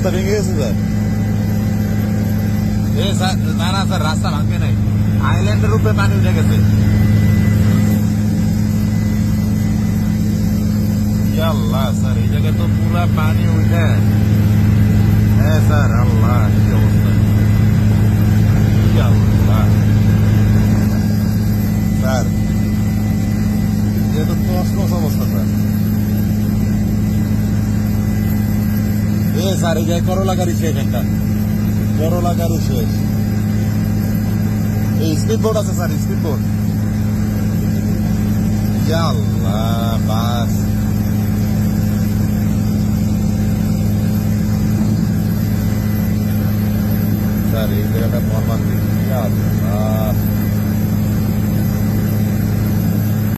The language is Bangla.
রাস্তা ভেঙে গেছে স্যার? না না স্যার, রাস্তা ভাঙবে নাই, আইল্যান্ডের উপরে পানি উঠে গেছে। আল্লাহ স্যার, এই জায়গায় তো পুরা পানি উঠে। হ্যাঁ স্যার, আল্লাহ কি অবস্থা, আল্লাহ স্যার এটা তো অসমস অবস্থা স্যার। স্যার এই জায়গায় করলা গাড়ি শেষ একটা। করলা গাড়ি শেষ। এই স্পিড বোর্ড আছে স্যার, স্পিড বোর্ড। আল্লাহ, বাস স্যার এই জায়গাটা মর্মান্তিক। আল্লাহ